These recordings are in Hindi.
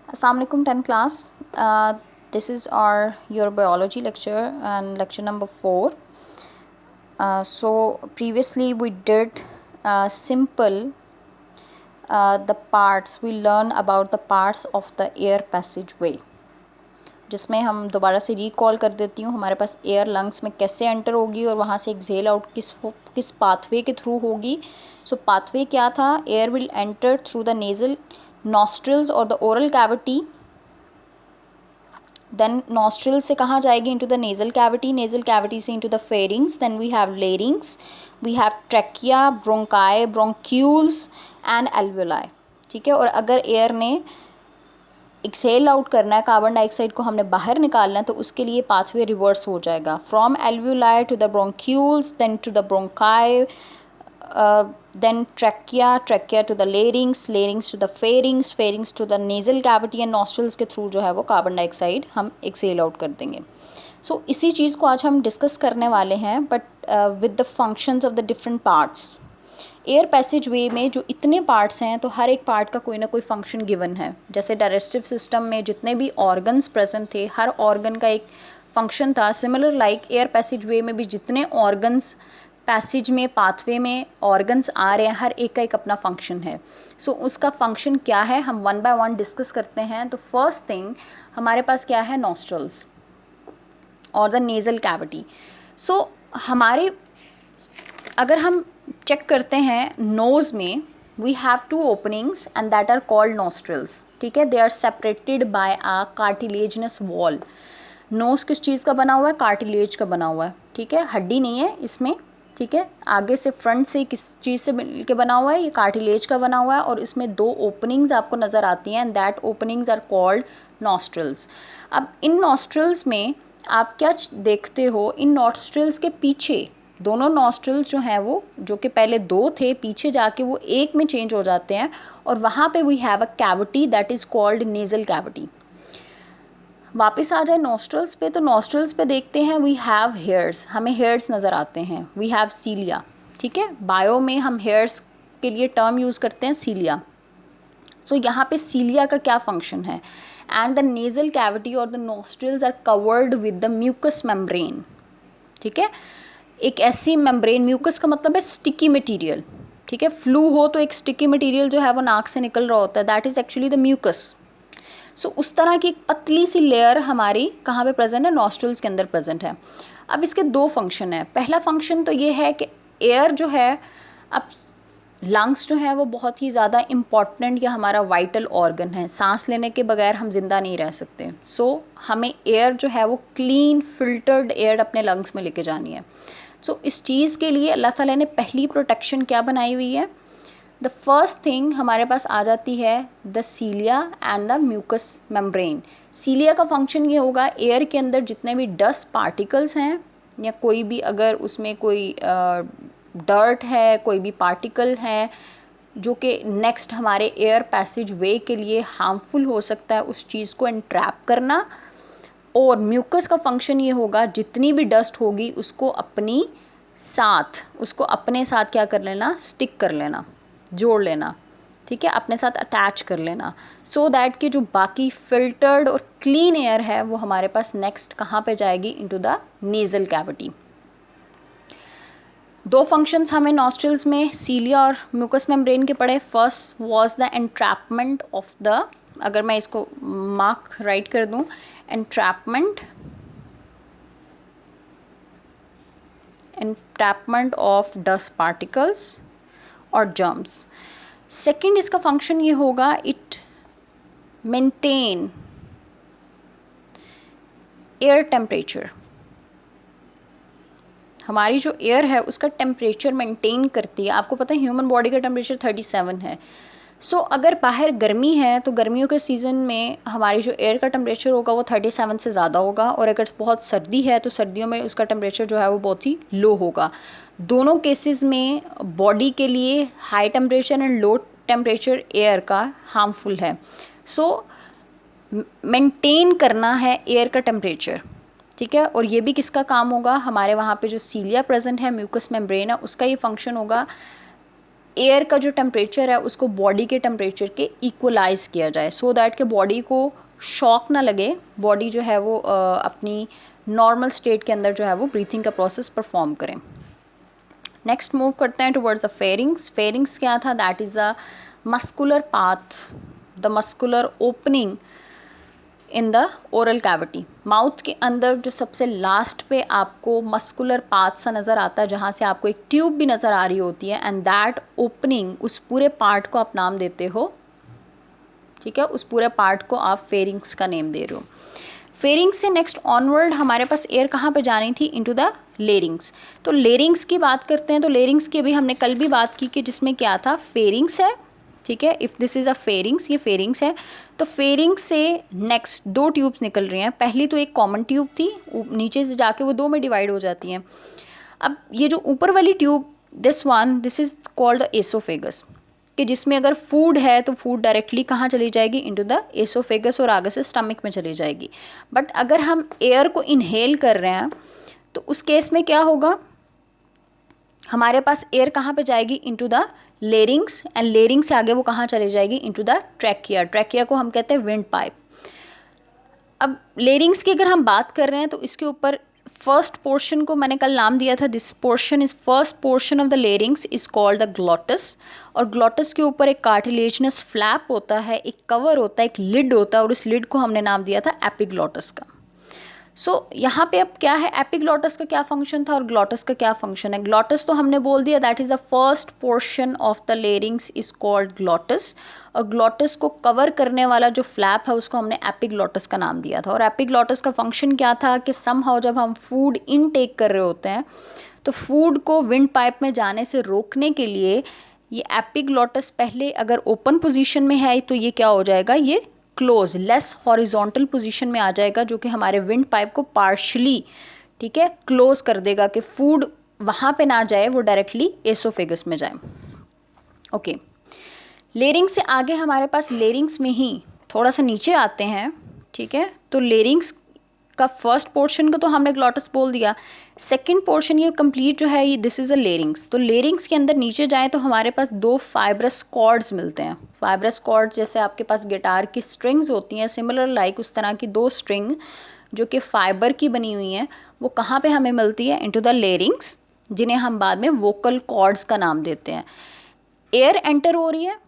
Assalamu alaikum 10th class. This is your biology lecture and lecture number 4. So previously we did simple the parts. We learn about the parts of the air passageway, जिसमें हम दोबारा से रिकॉल कर देती हूँ हमारे पास एयर लंग्स में कैसे एंटर होगी और वहाँ से एक्सहेल आउट किस पाथवे के थ्रू होगी. सो पाथवे क्या था? Air will enter through the nasal nostrils और the oral cavity. Then nostril से कहाँ जाएगी? Into the nasal cavity, nasal cavity से into the pharynx. Then we have larynx, we have trachea, bronchi, bronchioles and alveoli. ठीक है. और अगर एयर ने एक्सहेल आउट करना है, कार्बन डाइऑक्साइड को हमने बाहर निकालना है, तो उसके लिए पाथवे रिवर्स हो जाएगा. From alveoli to the bronchioles, then to the bronchi, then trachea to the larynx to the pharynx to the nasal cavity and nostrils के थ्रू जो है वो कार्बन डाइऑक्साइड हम एक्सेल आउट कर देंगे. सो इसी चीज़ को आज हम डिस्कस करने वाले हैं, but with the functions of the different parts. Air passage वे में जो इतने पार्ट्स हैं, तो हर एक पार्ट का कोई ना कोई फंक्शन गिवन है. जैसे डाइजेस्टिव सिस्टम में जितने भी ऑर्गन्स प्रेजेंट थे, हर ऑर्गन का एक फंक्शन था. सिमिलर लाइक एयर पैसेज वे में भी जितने ऑर्गन्स पैसेज में, पाथवे में ऑर्गन्स आ रहे हैं, हर एक का एक अपना फंक्शन है. सो उसका फंक्शन क्या है, हम वन बाय वन डिस्कस करते हैं. तो फर्स्ट थिंग हमारे पास क्या है? नॉस्ट्रल्स और द नेज़ल कैविटी. सो हमारे अगर हम चेक करते हैं नोज़ में, we have two openings and that are called nostrils. ठीक है. They are separated by a cartilaginous wall. Nose किस चीज़ का बना हुआ है? कार्टिलेज का बना हुआ है. ठीक है. हड्डी नहीं है इसमें. ठीक है. आगे से फ्रंट से किस चीज़ से मिल के बना हुआ है? ये कार्टिलेज का बना हुआ है. और इसमें दो ओपनिंग्स आपको नज़र आती हैं, and that openings are called nostrils. अब इन नॉस्ट्रल्स में आप क्या देखते हो? इन नॉस्ट्रल्स के पीछे दोनों नॉस्ट्रल्स जो हैं, वो जो कि पहले दो थे, पीछे जाके वो एक में चेंज हो जाते हैं, और वहाँ पे we have a cavity that is called nasal cavity. वापस आ जाए नॉस्ट्रल्स पे, तो नॉस्ट्रल्स पे देखते हैं वी हैव हेयर्स. हमें हेयर्स नज़र आते हैं. We have cilia. ठीक है. बायो में हम हेयर्स के लिए टर्म यूज़ करते हैं सीलिया. सो यहाँ पे सीलिया का क्या फंक्शन है? एंड द नेज़ल कैविटी और the nostrils are covered with the mucus membrane. ठीक है. एक ऐसी मेम्ब्रेन, म्यूकस का मतलब है स्टिकी मटीरियल. ठीक है. फ्लू हो तो एक स्टिकी मटीरियल जो है वो नाक से निकल रहा होता है, that is actually the mucus. So उस तरह की एक पतली सी लेयर हमारी कहाँ पे प्रेजेंट है? नॉस्ट्रल्स के अंदर प्रेजेंट है. अब इसके दो फंक्शन है. पहला फंक्शन तो ये है कि एयर जो है, अब लंग्स जो है वो बहुत ही ज़्यादा इम्पॉर्टेंट या हमारा वाइटल ऑर्गन है. सांस लेने के बगैर हम ज़िंदा नहीं रह सकते. सो हमें एयर जो है वो क्लीन फिल्टर्ड एयर अपने लंग्स में लेके जानी है. सो इस चीज़ के लिए अल्लाह ताला ने पहली प्रोटेक्शन क्या बनाई हुई है? द फर्स्ट थिंग हमारे पास आ जाती है the cilia and the mucus membrane. Cilia का फंक्शन ये होगा, एयर के अंदर जितने भी डस्ट पार्टिकल्स हैं, या कोई भी अगर उसमें कोई डर्ट है, कोई भी पार्टिकल है जो कि नेक्स्ट हमारे एयर पैसेज वे के लिए हार्मफुल हो सकता है, उस चीज़ को एंट्रैप करना. और म्यूकस का फंक्शन ये होगा, जितनी भी डस्ट होगी उसको अपने साथ क्या कर लेना? स्टिक कर लेना, जोड़ लेना. ठीक है. अपने साथ अटैच कर लेना, सो दैट कि जो बाकी फिल्टर्ड और क्लीन एयर है वो हमारे पास नेक्स्ट कहाँ पे जाएगी? Into the nasal cavity. दो फंक्शंस हमें नॉस्ट्रल्स में सीलिया और म्यूकस मेम्ब्रेन के पड़े. First was the entrapment of the, अगर मैं इसको मार्क राइट कर दूं, एंट्रैपमेंट ऑफ डस्ट पार्टिकल्स और जर्म्स. सेकेंड इसका फंक्शन ये होगा, इट मेंटेन एयर टेम्परेचर. हमारी जो एयर है उसका टेम्परेचर मेंटेन करती है. आपको पता है ह्यूमन बॉडी का टेम्परेचर 37 है. सो अगर बाहर गर्मी है तो गर्मियों के सीज़न में हमारी जो एयर का टेम्परेचर होगा वो 37 से ज़्यादा होगा, और अगर बहुत सर्दी है तो सर्दियों में उसका टेम्परेचर जो है वो बहुत ही लो होगा. दोनों केसेस में बॉडी के लिए high temperature and low temperature air का हार्मफुल है. सो मेंटेन करना है एयर का टेम्परेचर. ठीक है. और ये भी किसका काम होगा? हमारे वहाँ पे जो सीलिया प्रेजेंट है, म्यूकस मेम्ब्रेन है, उसका ये फंक्शन होगा एयर का जो टेम्परेचर है उसको बॉडी के टेम्परेचर के इक्वलाइज किया जाए, सो दैट कि बॉडी को शॉक ना लगे, बॉडी जो है वो अपनी नॉर्मल स्टेट के अंदर जो है वो ब्रीथिंग का प्रोसेस परफॉर्म करें। नेक्स्ट मूव करते हैं टुवर्ड्स द फेरिंग्स। फेरिंग्स क्या था? That is a muscular path, the muscular opening in the oral cavity. Mouth के अंदर जो सबसे लास्ट पे आपको मस्कुलर पाथ सा नज़र आता है, जहाँ से आपको एक ट्यूब भी नज़र आ रही होती है, एंड दैट ओपनिंग, उस पूरे पार्ट को आप नाम देते हो, ठीक है, उस पूरे पार्ट को आप फेरिंग्स का नेम दे रहे हो। फेरिंग्स से नेक्स्ट ऑनवर्ड हमारे पास एयर कहाँ पे जानी थी? Into the larynx. तो लेरिंग्स की बात करते हैं, तो लेरिंग्स की भी हमने कल भी बात की कि जिसमें क्या था, फेरिंग्स है, ठीक है, if this is a pharynx, ये फेरिंग्स है। तो फेरिंग्स से नेक्स्ट दो ट्यूब्स निकल रही हैं। पहली तो एक कॉमन ट्यूब थी, नीचे से जाके वो दो में डिवाइड हो जाती हैं। अब ये जो ऊपर वाली tube, this is called the oesophagus, कि जिसमें अगर फूड है तो फूड डायरेक्टली कहाँ चली जाएगी? इनटू द एसोफेगस, और आगे से स्टमक में चली जाएगी। बट अगर हम एयर को इनहेल कर रहे हैं तो उस केस में क्या होगा? हमारे पास एयर कहाँ पे जाएगी? इनटू द लेरिंग्स, एंड लेरिंग से आगे वो कहाँ चली जाएगी? Into the trachea. ट्रैकिया को हम कहते हैं विंड पाइप। अब लेरिंग्स की अगर हम बात कर रहे हैं तो इसके ऊपर फर्स्ट पोर्शन को मैंने कल नाम दिया था, this portion is first portion of the larynx is called the glottis. और ग्लॉटस के ऊपर एक कार्टिलेजनस फ्लैप होता है, एक कवर होता है, एक लिड होता है, और इस लिड को हमने नाम दिया था एपिग्लॉटस का। सो यहाँ पे अब क्या है, एपिग्लॉटस का क्या फंक्शन था और ग्लॉटस का क्या फंक्शन है? ग्लॉटस तो हमने बोल दिया, that is the first portion of the larynx is called glottis, और ग्लॉटस को कवर करने वाला जो फ्लैप है उसको हमने एपिग्लॉटस का नाम दिया था। और एपिग्लॉटस का फंक्शन क्या था कि समहाउ जब हम फूड इनटेक कर रहे होते हैं तो फूड को विंड पाइप में जाने से रोकने के लिए ये एपिग्लॉटस पहले अगर ओपन पोजीशन में है तो ये क्या हो जाएगा, ये क्लोज, लेस हॉरिजॉन्टल पोजीशन में आ जाएगा, जो कि हमारे विंड पाइप को पार्शली, ठीक है, क्लोज कर देगा कि फूड वहाँ पे ना जाए, वो डायरेक्टली एसोफेगस में जाए। ओके, लेरिंग्स से आगे हमारे पास, लेरिंग्स में ही थोड़ा सा नीचे आते हैं, ठीक है, तो लेरिंग्स का फर्स्ट पोर्शन को तो हमने ग्लॉटस बोल दिया। सेकंड पोर्शन ये कंप्लीट जो है, ये दिस इज़ अ लेरिंग्स। तो लेरिंग्स के अंदर नीचे जाएं तो हमारे पास दो फाइब्रस कॉर्ड्स मिलते हैं। फाइब्रस कॉर्ड्स जैसे आपके पास गिटार की स्ट्रिंग्स होती हैं, सिमिलर लाइक उस तरह की दो स्ट्रिंग जो कि फाइबर की बनी हुई हैं, वो कहाँ पे हमें मिलती है? इनटू द लेरिंग्स, जिन्हें हम बाद में वोकल कॉर्ड्स का नाम देते हैं। एयर एंटर हो रही है,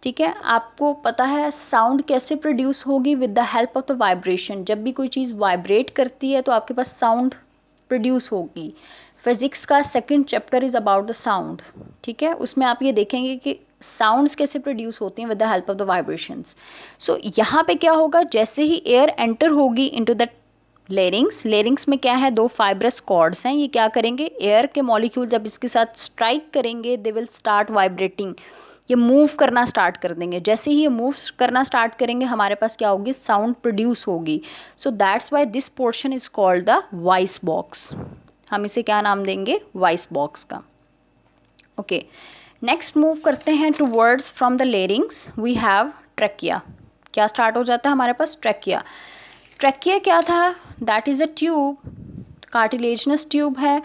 ठीक है, आपको पता है साउंड कैसे प्रोड्यूस होगी? With the help of the vibration. जब भी कोई चीज़ वाइब्रेट करती है तो आपके पास साउंड प्रोड्यूस होगी। फिज़िक्स का second chapter is about the sound, ठीक है, उसमें आप ये देखेंगे कि साउंड्स कैसे प्रोड्यूस होती हैं with the help of the vibrations. So यहाँ पे क्या होगा, जैसे ही एयर एंटर होगी इनटू द लेरिंग्स, लेरिंग्स में क्या है, दो फाइब्रस कॉर्ड्स हैं, ये क्या करेंगे, एयर के मॉलिक्यूल जब इसके साथ स्ट्राइक करेंगे दे विल स्टार्ट वाइब्रेटिंग, ये मूव करना स्टार्ट कर देंगे। जैसे ही ये मूव करना स्टार्ट करेंगे हमारे पास क्या होगी, साउंड प्रोड्यूस होगी। So that's why this portion is called the voice box. हम इसे क्या नाम देंगे, वॉइस बॉक्स का। ओके, नेक्स्ट मूव करते हैं towards from the larynx. We have trachea. क्या स्टार्ट हो जाता है हमारे पास, ट्रैकिया। ट्रैकिया क्या था, that is a tube, cartilaginous tube है,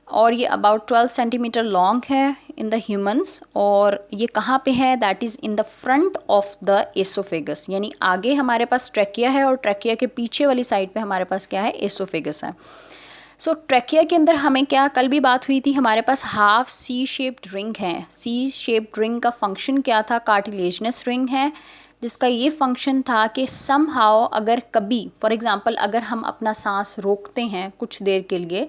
और ये अबाउट 12 सेंटीमीटर लॉन्ग है इन द ह्यूमंस। और ये कहाँ पे है, that is in the front of the oesophagus, यानी आगे हमारे पास ट्रैकिया है और ट्रैकिया के पीछे वाली साइड पे हमारे पास क्या है, एसोफेगस है। सो ट्रैकिया के अंदर हमें क्या, कल भी बात हुई थी, हमारे पास हाफ सी शेप्ड रिंग है। सी शेप्ड रिंग का फंक्शन क्या था, कार्टिलेजनस रिंग है, जिसका ये फंक्शन था कि समहाउ अगर कभी, फॉर एग्जांपल अगर हम अपना सांस रोकते हैं कुछ देर के लिए,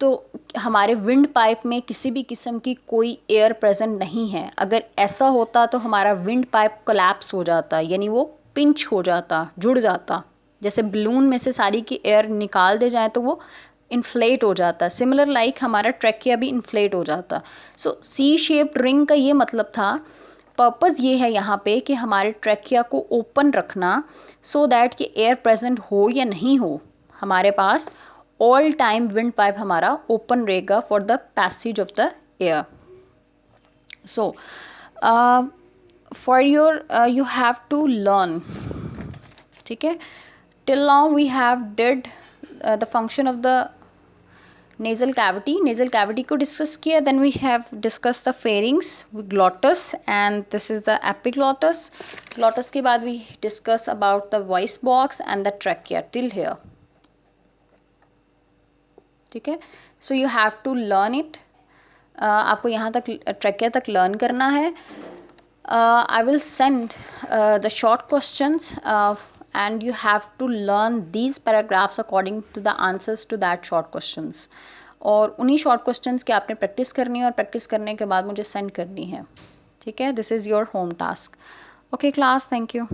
तो हमारे विंड पाइप में किसी भी किस्म की कोई एयर प्रेजेंट नहीं है। अगर ऐसा होता तो हमारा विंड पाइप कोलैप्स हो जाता, यानी वो पिंच हो जाता, जुड़ जाता, जैसे बलून में से सारी की एयर निकाल दे जाए तो वो इन्फ्लेट हो जाता। सिमिलर लाइक हमारा ट्रैकिया भी इन्फ्लेट हो जाता। सो सी शेप्ड रिंग का ये मतलब था, पर्पज़ ये है यहाँ पे कि हमारे ट्रैकिया को ओपन रखना, सो दैट कि एयर प्रेजेंट हो या नहीं हो, हमारे पास ऑल टाइम विंड पाइप हमारा ओपन रहेगा for the passage of the air. So for your you have to learn, ठीक है, till now we have did the function of the nasal cavity को डिस्कस किया. Then we have discuss the pharynx, glottis, and this is the epiglottis. ग्लॉटस के बाद we discuss about the voice box and the trachea till here. ठीक है, so you have to learn it. आपको यहाँ तक ट्रैकिया तक लर्न करना है. I will send the short questions and you have to learn these paragraphs according to the answers to that short questions. और उन्हीं शॉर्ट क्वेश्चंस की आपने प्रैक्टिस करनी है और प्रैक्टिस करने के बाद मुझे सेंड करनी है. ठीक है, this is your home task. Okay class, thank you.